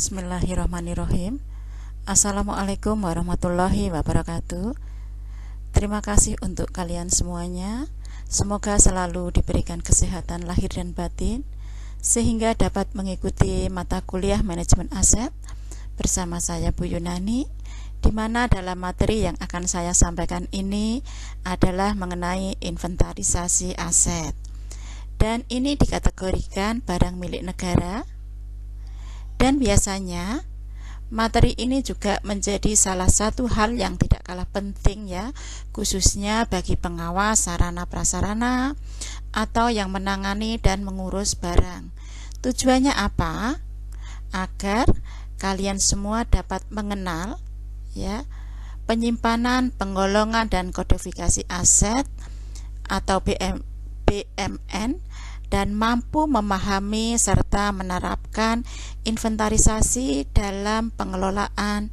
Bismillahirrahmanirrahim. Assalamualaikum warahmatullahi wabarakatuh. Terima kasih untuk kalian semuanya. Semoga selalu diberikan kesehatan lahir dan batin sehingga dapat mengikuti mata kuliah manajemen aset bersama saya Bu Yunani, di mana dalam materi yang akan saya sampaikan ini adalah mengenai inventarisasi aset. Dan ini dikategorikan barang milik negara. Dan biasanya materi ini juga menjadi salah satu hal yang tidak kalah penting ya, khususnya bagi pengawas sarana prasarana atau yang menangani dan mengurus barang. Tujuannya apa? Agar kalian semua dapat mengenal ya penyimpanan, penggolongan dan kodifikasi aset atau BMN dan mampu memahami serta menerapkan inventarisasi dalam pengelolaan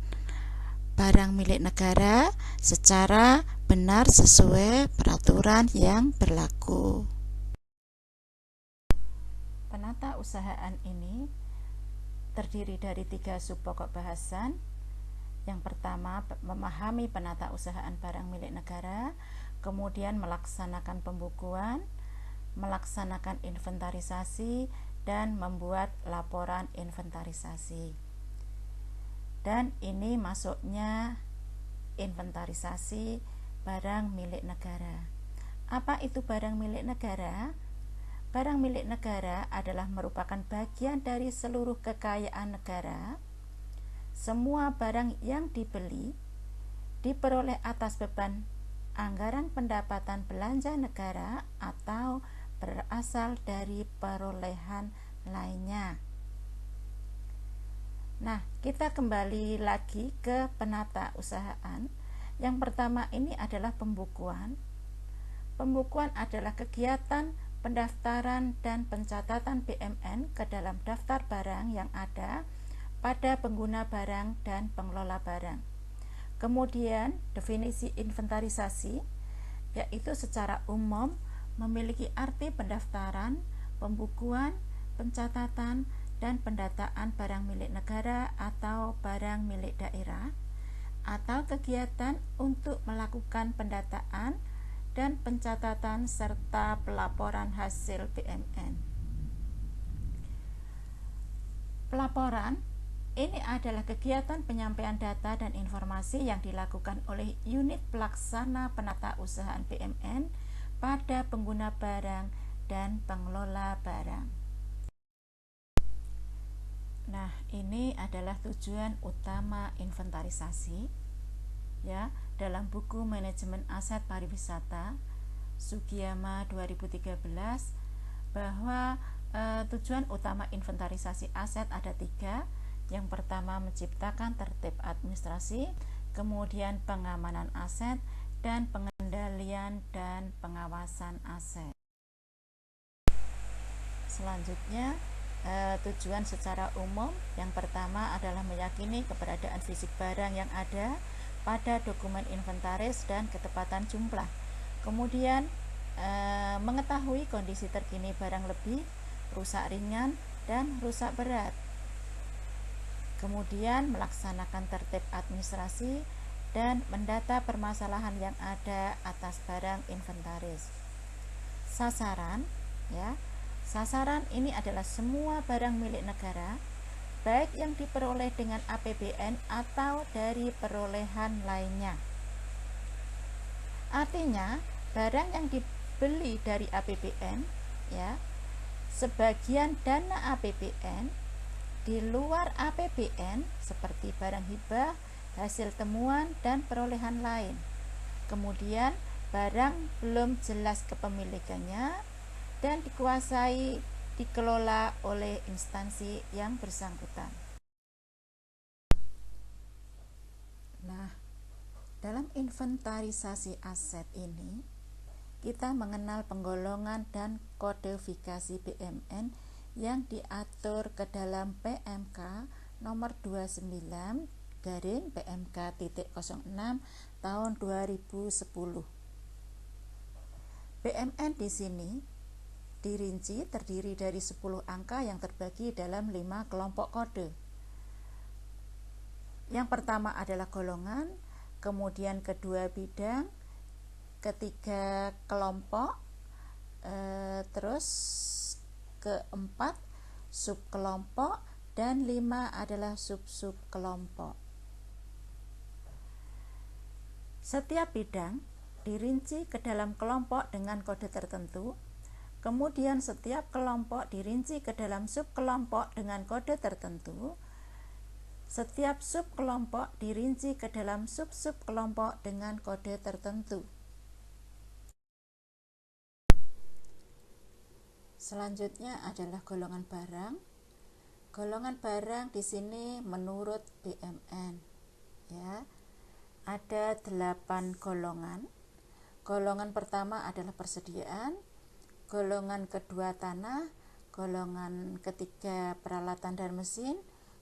barang milik negara secara benar sesuai peraturan yang berlaku. Penata usahaan ini terdiri dari 3 sub pokok bahasan. Yang pertama, memahami penata usahaan barang milik negara, kemudian melaksanakan pembukuan, melaksanakan inventarisasi, dan membuat laporan inventarisasi. Dan ini masuknya inventarisasi barang milik negara. Apa itu barang milik negara? Barang milik negara adalah merupakan bagian dari seluruh kekayaan negara. Semua barang yang dibeli diperoleh atas beban anggaran pendapatan belanja negara atau berasal dari perolehan lainnya. Nah, kita kembali lagi ke penata usahaan. Yang pertama ini adalah pembukuan. Pembukuan adalah kegiatan pendaftaran dan pencatatan BMN ke dalam daftar barang yang ada pada pengguna barang dan pengelola barang. Kemudian definisi inventarisasi, yaitu secara umum memiliki arti pendaftaran, pembukuan, pencatatan, dan pendataan barang milik negara atau barang milik daerah, atau kegiatan untuk melakukan pendataan dan pencatatan serta pelaporan hasil BMN. Pelaporan ini adalah kegiatan penyampaian data dan informasi yang dilakukan oleh unit pelaksana penata usahaan BMN pada pengguna barang dan pengelola barang. Nah, ini adalah tujuan utama inventarisasi ya dalam buku Manajemen Aset Pariwisata Sugiyama 2013 bahwa tujuan utama inventarisasi aset ada 3. Yang pertama, menciptakan tertib administrasi, kemudian pengamanan aset, dan pengendalian dan pengawasan aset. Selanjutnya, tujuan secara umum yang pertama adalah meyakini keberadaan fisik barang yang ada pada dokumen inventaris dan ketepatan jumlah. Kemudian mengetahui kondisi terkini barang lebih, rusak ringan, dan rusak berat. Kemudian melaksanakan tertib administrasi dan mendata permasalahan yang ada atas barang inventaris. Sasaran ya. Sasaran ini adalah semua barang milik negara, baik yang diperoleh dengan APBN atau dari perolehan lainnya. Artinya, barang yang dibeli dari APBN ya, sebagian dana APBN di luar APBN seperti barang hibah, hasil temuan, dan perolehan lain. Kemudian barang belum jelas kepemilikannya dan dikelola oleh instansi yang bersangkutan. Nah, dalam inventarisasi aset ini kita mengenal penggolongan dan kodifikasi BMN yang diatur ke dalam PMK nomor 29 PMK.06 tahun 2010. BMN di sini dirinci terdiri dari 10 angka yang terbagi dalam 5 kelompok kode. Yang pertama adalah golongan, kemudian kedua bidang, ketiga kelompok, terus keempat subkelompok, dan 5 adalah sub-sub kelompok. Setiap bidang dirinci ke dalam kelompok dengan kode tertentu, kemudian setiap kelompok dirinci ke dalam subkelompok dengan kode tertentu, setiap subkelompok dirinci ke dalam sub-sub kelompok dengan kode tertentu. Selanjutnya adalah golongan barang. Golongan barang di sini menurut BMN, ya. Ada 8 golongan. Golongan pertama adalah persediaan, golongan kedua tanah, golongan ketiga peralatan dan mesin,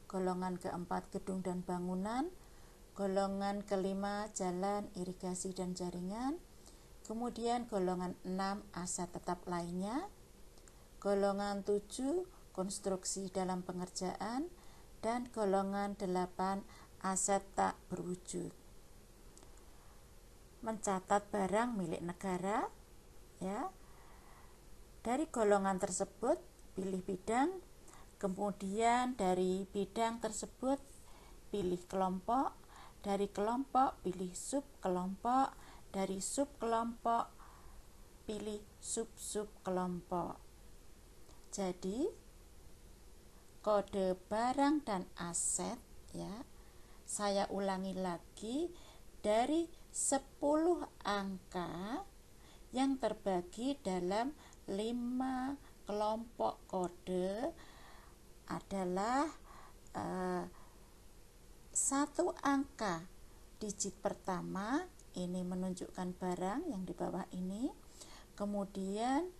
golongan keempat gedung dan bangunan, golongan kelima jalan, irigasi dan jaringan, kemudian golongan 6 aset tetap lainnya, golongan 7 konstruksi dalam pengerjaan, dan golongan 8 aset tak berwujud. Mencatat barang milik negara, ya. Dari golongan tersebut pilih bidang, kemudian dari bidang tersebut pilih kelompok, dari kelompok pilih subkelompok, dari subkelompok pilih sub-sub kelompok. Jadi kode barang dan aset, ya, saya ulangi lagi, dari 10 angka yang terbagi dalam 5 kelompok kode adalah 1 angka digit pertama ini menunjukkan barang yang di bawah ini, kemudian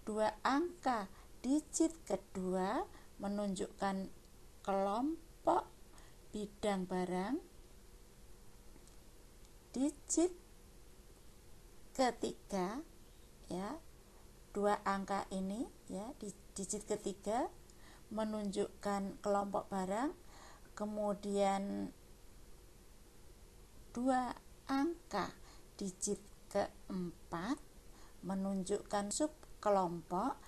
2 angka digit kedua menunjukkan kelompok bidang barang, digit ketiga, ya, 2 angka ini, ya, di digit ketiga menunjukkan kelompok barang, kemudian 2 angka digit keempat menunjukkan subkelompok,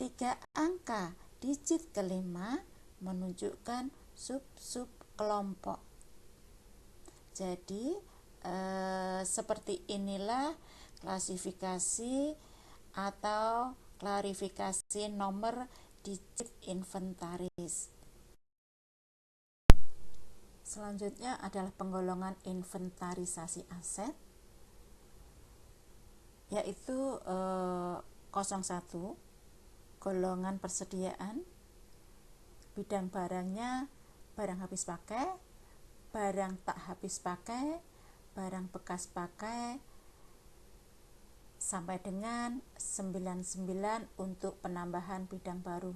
3 angka digit kelima menunjukkan sub-sub kelompok. Jadi seperti inilah klasifikasi atau klarifikasi nomor digit inventaris. Selanjutnya adalah penggolongan inventarisasi aset, yaitu 01 golongan persediaan, bidang barangnya barang habis pakai, barang tak habis pakai, barang bekas pakai, sampai dengan 99 untuk penambahan bidang baru.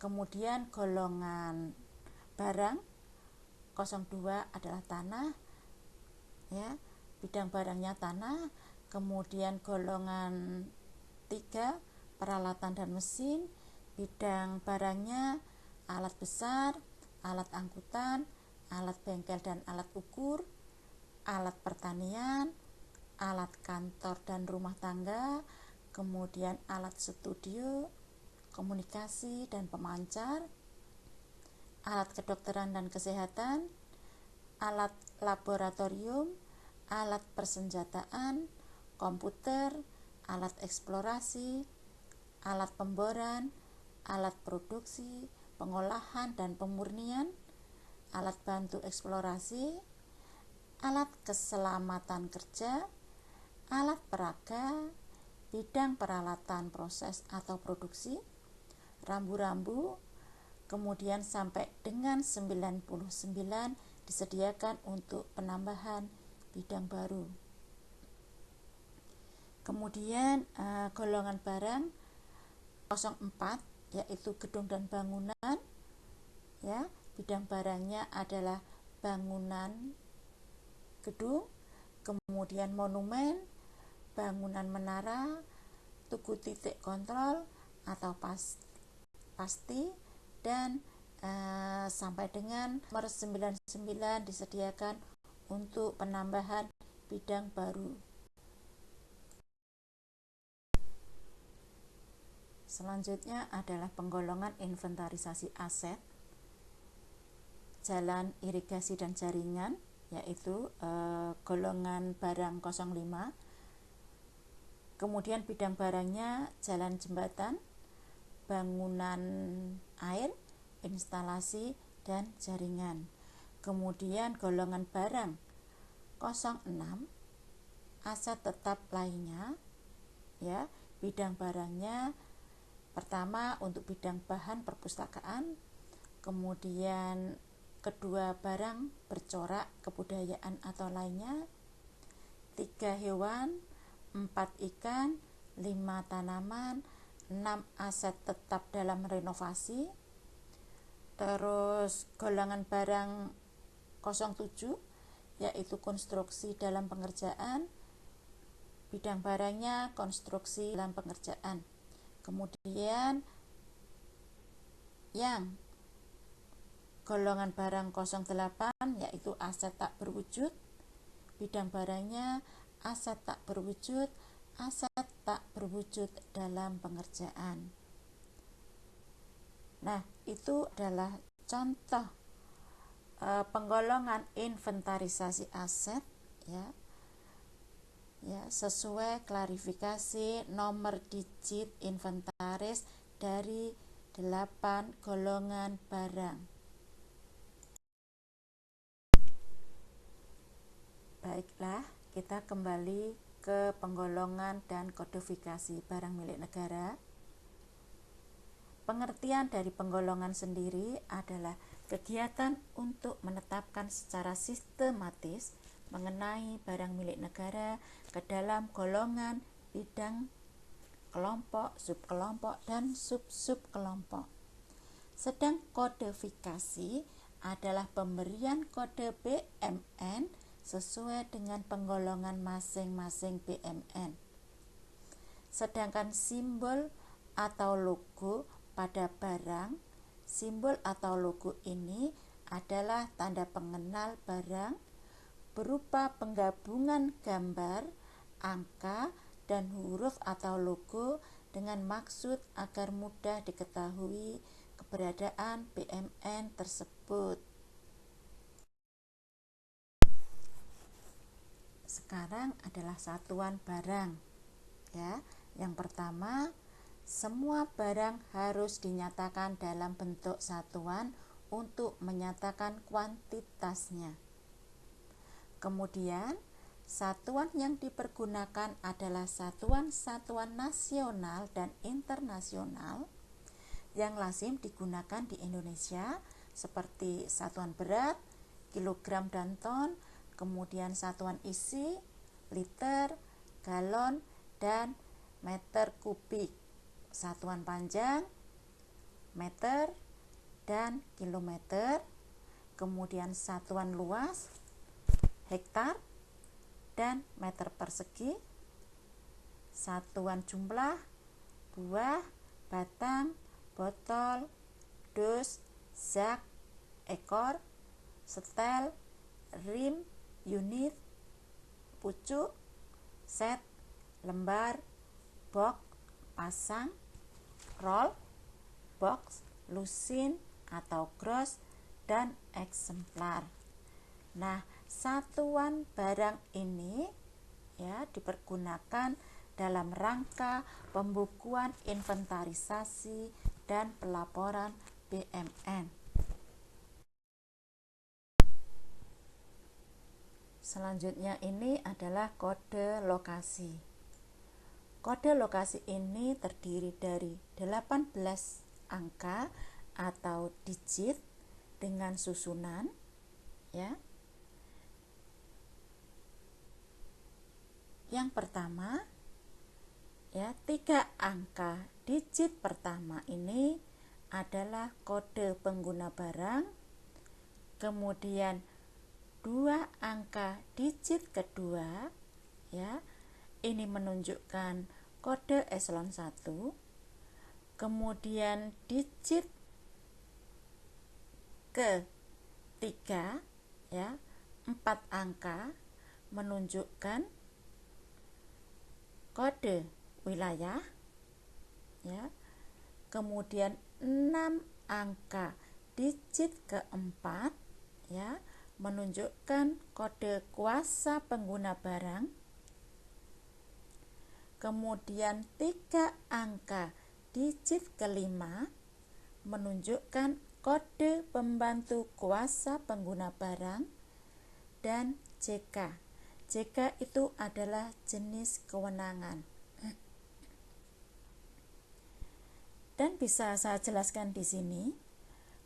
Kemudian golongan barang 02 adalah tanah, ya, bidang barangnya tanah. Kemudian golongan 3 peralatan dan mesin, bidang barangnya alat besar, alat angkutan, alat bengkel dan alat ukur, alat pertanian, alat kantor dan rumah tangga, kemudian alat studio, komunikasi dan pemancar, alat kedokteran dan kesehatan, alat laboratorium, alat persenjataan, komputer, alat eksplorasi, alat pemboran, alat produksi, pengolahan dan pemurnian, alat bantu eksplorasi, alat keselamatan kerja, alat peraga, bidang peralatan proses atau produksi, rambu-rambu, kemudian sampai dengan 99 disediakan untuk penambahan bidang baru. Kemudian golongan barang 04 yaitu gedung dan bangunan, ya, bidang barangnya adalah bangunan gedung, kemudian monumen, bangunan menara, tugu titik kontrol atau pasti, dan sampai dengan nomor 99 disediakan untuk penambahan bidang baru. Selanjutnya adalah penggolongan inventarisasi aset, jalan irigasi dan jaringan, yaitu golongan barang 05. Kemudian bidang barangnya jalan jembatan, bangunan air, instalasi, dan jaringan. Kemudian golongan barang 06, aset tetap lainnya, ya, bidang barangnya pertama untuk bidang bahan perpustakaan, kemudian kedua barang bercorak kebudayaan atau lainnya, 3 hewan, 4 ikan, 5 tanaman, 6 aset tetap dalam renovasi. Terus golongan barang 07 yaitu konstruksi dalam pengerjaan, bidang barangnya konstruksi dalam pengerjaan. Kemudian yang golongan barang 08 yaitu aset tak berwujud, bidang barangnya aset tak berwujud, aset tak berwujud dalam pengerjaan. Nah, itu adalah contoh penggolongan inventarisasi aset, ya sesuai klarifikasi nomor digit inventaris dari 8 golongan barang. Baiklah, kita kembali ke penggolongan dan kodifikasi barang milik negara. Pengertian dari penggolongan sendiri adalah kegiatan untuk menetapkan secara sistematis mengenai barang milik negara ke dalam golongan, bidang, kelompok, subkelompok, dan sub-subkelompok. Sedang kodifikasi adalah pemberian kode BMN sesuai dengan penggolongan masing-masing BMN. Sedangkan simbol atau logo pada barang, simbol atau logo ini adalah tanda pengenal barang berupa penggabungan gambar, angka, dan huruf atau logo dengan maksud agar mudah diketahui keberadaan BMN tersebut. Sekarang adalah satuan barang, ya. Yang pertama, semua barang harus dinyatakan dalam bentuk satuan untuk menyatakan kuantitasnya. Kemudian, satuan yang dipergunakan adalah satuan-satuan nasional dan internasional yang lazim digunakan di Indonesia, seperti satuan berat, kilogram dan ton, kemudian satuan isi, liter, galon, dan meter kubik, satuan panjang, meter, dan kilometer, kemudian satuan luas, hektar, dan meter persegi, satuan jumlah, buah, batang, botol, dus, zak, ekor, setel, rim, unit, pucuk, set, lembar, box, pasang, roll, box, lusin atau gross, dan eksemplar. Nah, satuan barang ini, ya, dipergunakan dalam rangka pembukuan inventarisasi dan pelaporan BMN. Selanjutnya ini adalah kode lokasi. Kode lokasi ini terdiri dari 18 angka atau digit dengan susunan, ya. Yang pertama, ya, 3 angka digit pertama ini adalah kode pengguna barang. Kemudian 2 angka digit kedua, ya, ini menunjukkan kode eselon 1. Kemudian digit ketiga, ya, 4 angka menunjukkan kode wilayah, ya. Kemudian 6 angka digit keempat, ya, menunjukkan kode kuasa pengguna barang. Kemudian 3 angka digit kelima menunjukkan kode pembantu kuasa pengguna barang. Dan JK. JK itu adalah jenis kewenangan. Dan bisa saya jelaskan di sini,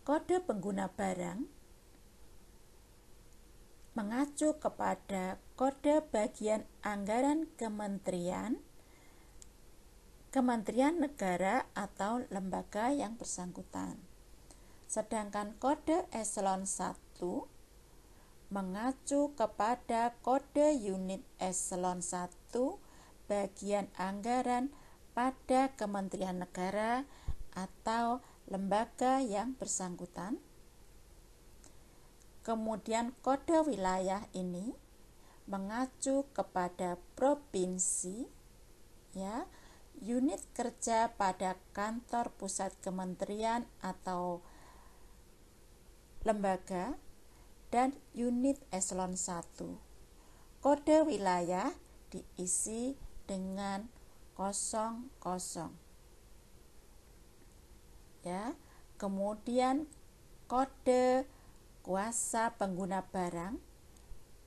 kode pengguna barang mengacu kepada kode bagian anggaran kementerian negara atau lembaga yang bersangkutan. Sedangkan kode eselon 1 mengacu kepada kode unit eselon 1 bagian anggaran pada kementerian negara atau lembaga yang bersangkutan. Kemudian kode wilayah ini mengacu kepada provinsi, ya, unit kerja pada kantor pusat kementerian atau lembaga, dan unit eselon 1. Kode wilayah diisi dengan 00. Ya. Kemudian kode kuasa pengguna barang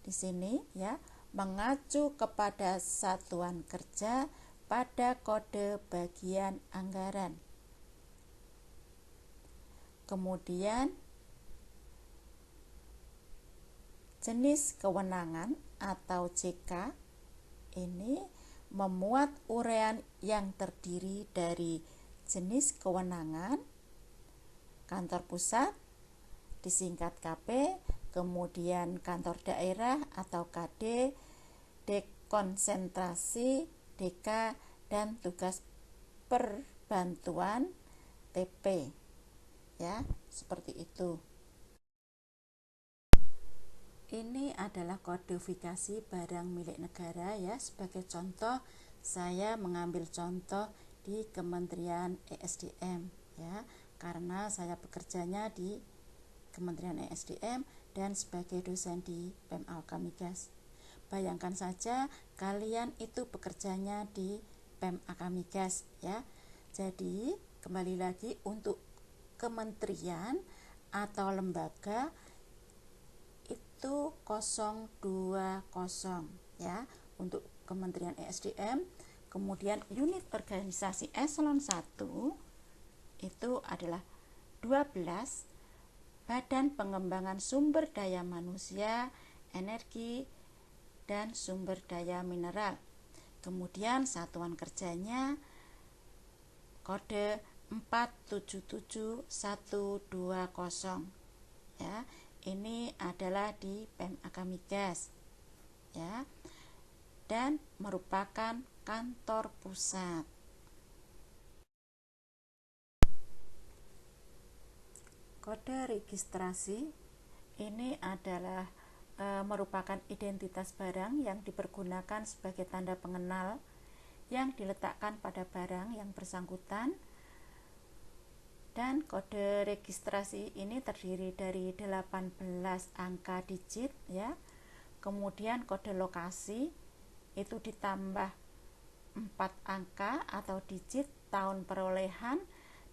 di sini, ya, mengacu kepada satuan kerja pada kode bagian anggaran. Kemudian jenis kewenangan atau JK ini memuat uraian yang terdiri dari jenis kewenangan, kantor pusat disingkat KP, kemudian kantor daerah atau KD, dekonsentrasi DK, dan tugas perbantuan TP, ya, seperti itu. Ini adalah kodifikasi barang milik negara, ya. Sebagai contoh, saya mengambil contoh di Kementerian ESDM, ya, karena saya bekerjanya di Kementerian ESDM dan sebagai dosen di PEM Alkamigas. Bayangkan saja kalian itu bekerjanya di PEM Alkamigas, ya. Jadi kembali lagi, untuk kementerian atau lembaga itu 020, ya, untuk Kementerian ESDM. Kemudian unit organisasi eselon 1 itu adalah 12, Badan Pengembangan Sumber Daya Manusia, Energi, dan Sumber Daya Mineral. Kemudian satuan kerjanya kode 477120, ya. Ini adalah di PEM Alkamigas, ya, dan merupakan kantor pusat. Kode registrasi ini adalah merupakan identitas barang yang dipergunakan sebagai tanda pengenal yang diletakkan pada barang yang bersangkutan. Dan kode registrasi ini terdiri dari 18 angka digit, ya. Kemudian kode lokasi itu ditambah 4 angka atau digit tahun perolehan,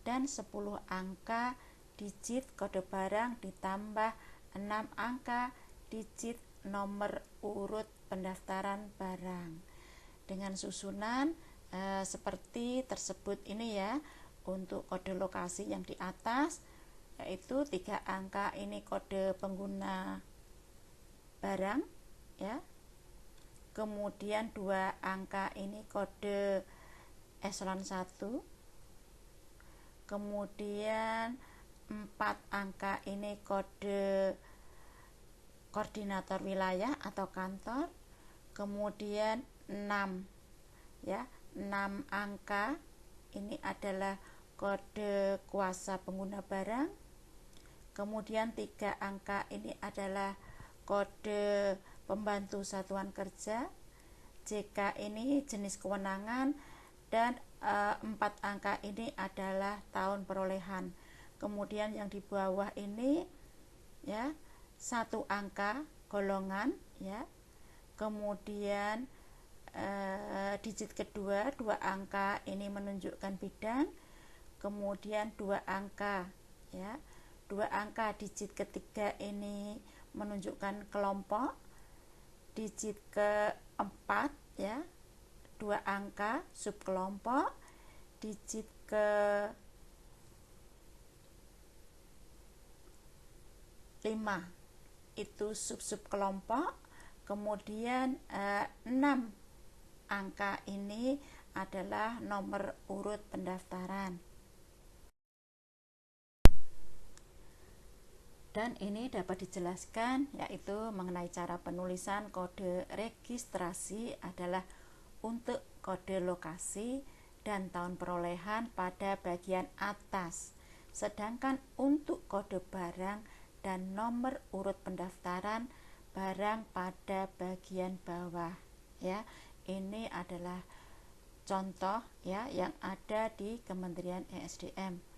dan 10 angka digit kode barang ditambah 6 angka digit nomor urut pendaftaran barang dengan susunan seperti tersebut ini, ya. Untuk kode lokasi yang di atas yaitu 3 angka ini kode pengguna barang, ya. Kemudian 2 angka ini kode eselon 1. Kemudian 4 angka ini kode koordinator wilayah atau kantor. Kemudian 6, ya, 6 angka ini adalah kode kuasa pengguna barang. Kemudian 3 angka ini adalah kode pembantu satuan kerja. JK ini jenis kewenangan, dan 4 angka ini adalah tahun perolehan. Kemudian yang di bawah ini ya 1 angka golongan ya. Kemudian digit kedua 2 angka ini menunjukkan bidang. Kemudian 2 angka ya. 2 angka digit ketiga ini menunjukkan kelompok. Digit keempat ya 2 angka subkelompok. Digit ke 5 itu sub kelompok. Kemudian 6 angka ini adalah nomor urut pendaftaran. Dan ini dapat dijelaskan yaitu mengenai cara penulisan kode registrasi adalah untuk kode lokasi dan tahun perolehan pada bagian atas. Sedangkan untuk kode barang dan nomor urut pendaftaran barang pada bagian bawah ya. Ini adalah contoh ya yang ada di Kementerian ESDM.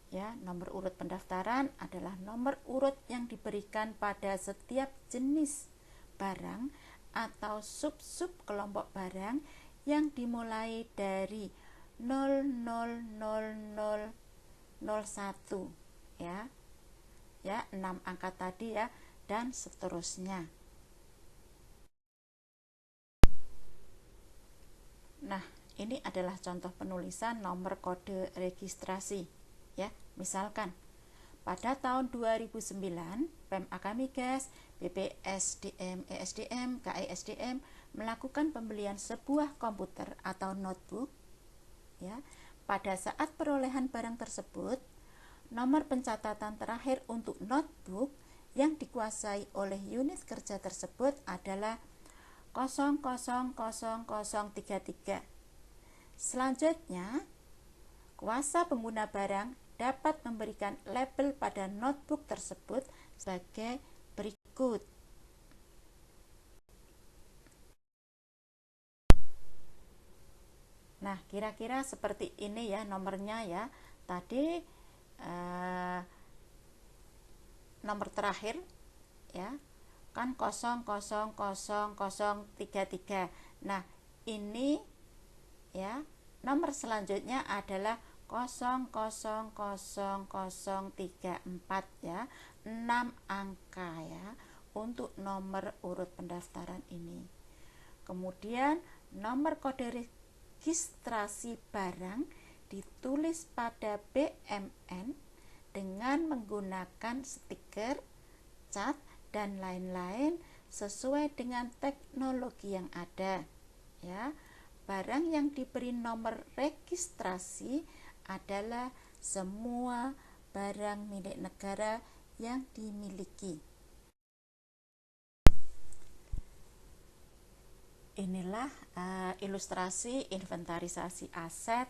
Ya, nomor urut pendaftaran adalah nomor urut yang diberikan pada setiap jenis barang atau sub-sub kelompok barang yang dimulai dari 000001 ya. Ya, 6 angka tadi ya, dan seterusnya. Nah, ini adalah contoh penulisan nomor kode registrasi. Ya, misalkan pada tahun 2009 Pem Akamigas, BPSDM, ESDM, KESDM melakukan pembelian sebuah komputer atau notebook. Ya, pada saat perolehan barang tersebut, nomor pencatatan terakhir untuk notebook yang dikuasai oleh unit kerja tersebut adalah 000033. Selanjutnya, kuasa pengguna barang dapat memberikan label pada notebook tersebut sebagai berikut. Nah, kira-kira seperti ini ya nomornya ya. Tadi nomor terakhir ya kan 000033. Nah, ini ya nomor selanjutnya adalah 000034 ya, 6 angka ya untuk nomor urut pendaftaran ini. Kemudian nomor kode registrasi barang ditulis pada BMN dengan menggunakan stiker, cat, dan lain-lain sesuai dengan teknologi yang ada ya. Barang yang diberi nomor registrasi adalah semua barang milik negara yang dimiliki. Inilah ilustrasi inventarisasi aset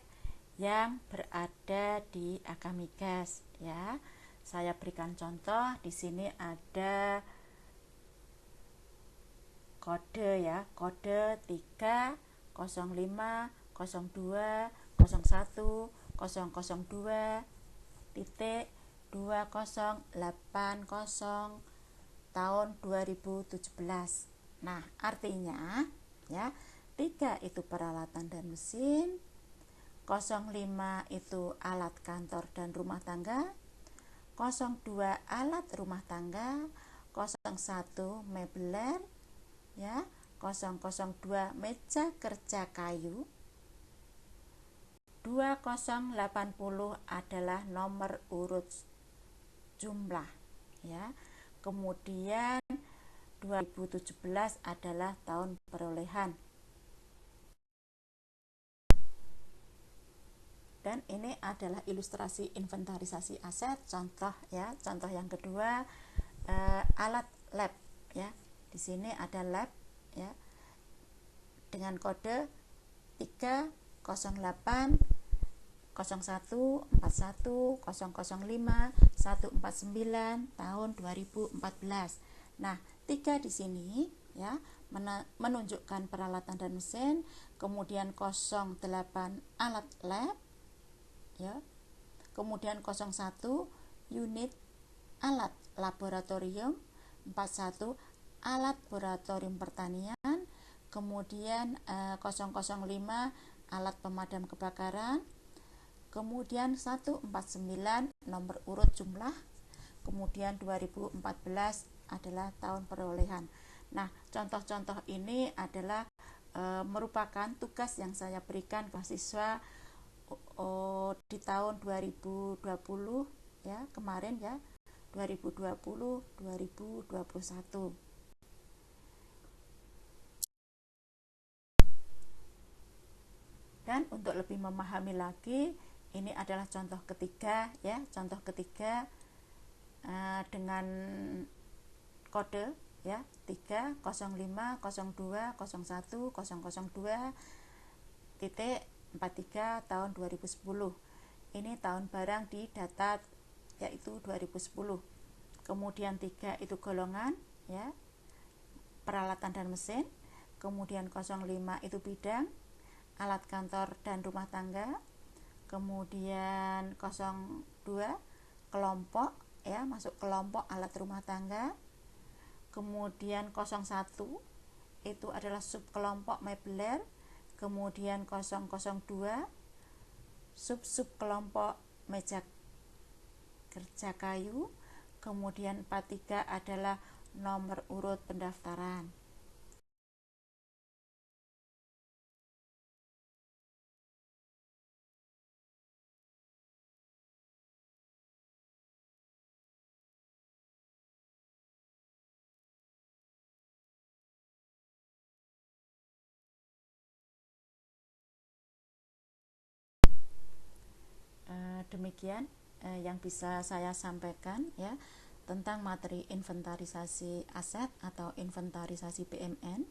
yang berada di Akamigas ya. Saya berikan contoh, di sini ada kode ya, kode 3 05 02 01 002 titik 2080 tahun 2017. Nah, artinya ya, 3 itu peralatan dan mesin, 05 itu alat kantor dan rumah tangga, 02 alat rumah tangga, 01 meubiler ya, 002 meja kerja kayu, 2080 adalah nomor urut jumlah ya. Kemudian 2017 adalah tahun perolehan. Dan ini adalah ilustrasi inventarisasi aset, contoh ya. Contoh yang kedua, alat lab ya. Di sini ada lab ya dengan kode 308 0141 005 149 tahun 2014. Nah, 3 di sini ya menunjukkan peralatan dan mesin, kemudian 08 alat lab ya. Kemudian 01 unit alat laboratorium, 41 alat laboratorium pertanian, kemudian 005 alat pemadam kebakaran, kemudian 149 nomor urut jumlah, kemudian 2014 adalah tahun perolehan. Nah, contoh-contoh ini adalah merupakan tugas yang saya berikan ke mahasiswa di tahun 2020 ya, kemarin ya, 2020 2021. Dan untuk lebih memahami lagi, ini adalah contoh ketiga ya, contoh ketiga dengan kode ya 3 05 02 01 002 titik 43 tahun 2010. Ini tahun barang di data yaitu 2010. Kemudian 3 itu golongan ya, peralatan dan mesin. Kemudian 05 itu bidang, alat kantor dan rumah tangga. Kemudian 02 kelompok ya, masuk kelompok alat rumah tangga. Kemudian 01 itu adalah subkelompok meubiler. Kemudian 002 sub kelompok meja kerja kayu. Kemudian 43 adalah nomor urut pendaftaran. Demikian yang bisa saya sampaikan ya tentang materi inventarisasi aset atau inventarisasi BMN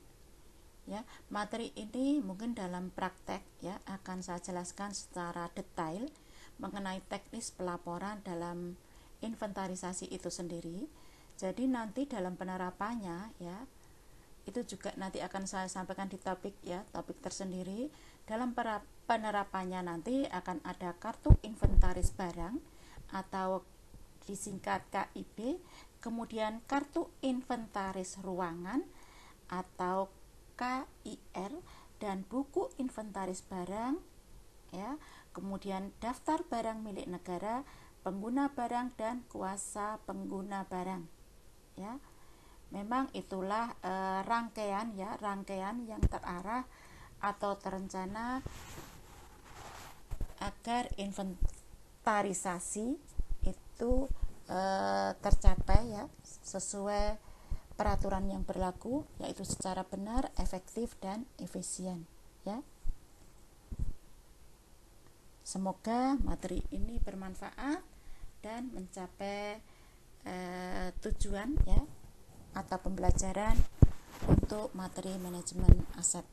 ya. Materi ini mungkin dalam praktek ya akan saya jelaskan secara detail mengenai teknis pelaporan dalam inventarisasi itu sendiri. Jadi nanti dalam penerapannya ya itu juga nanti akan saya sampaikan di topik ya, topik tersendiri. Dalam penerapannya nanti akan ada kartu inventaris barang atau disingkat KIB, kemudian kartu inventaris ruangan atau KIR, dan buku inventaris barang ya, kemudian daftar barang milik negara, pengguna barang dan kuasa pengguna barang ya. Memang itulah rangkaian yang terarah atau terencana agar inventarisasi itu tercapai ya sesuai peraturan yang berlaku, yaitu secara benar, efektif dan efisien ya. Semoga materi ini bermanfaat dan mencapai tujuan ya atau pembelajaran untuk materi manajemen aset.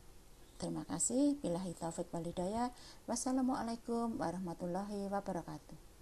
Terima kasih. Billahi taufik wal hidayah. Wassalamualaikum warahmatullahi wabarakatuh.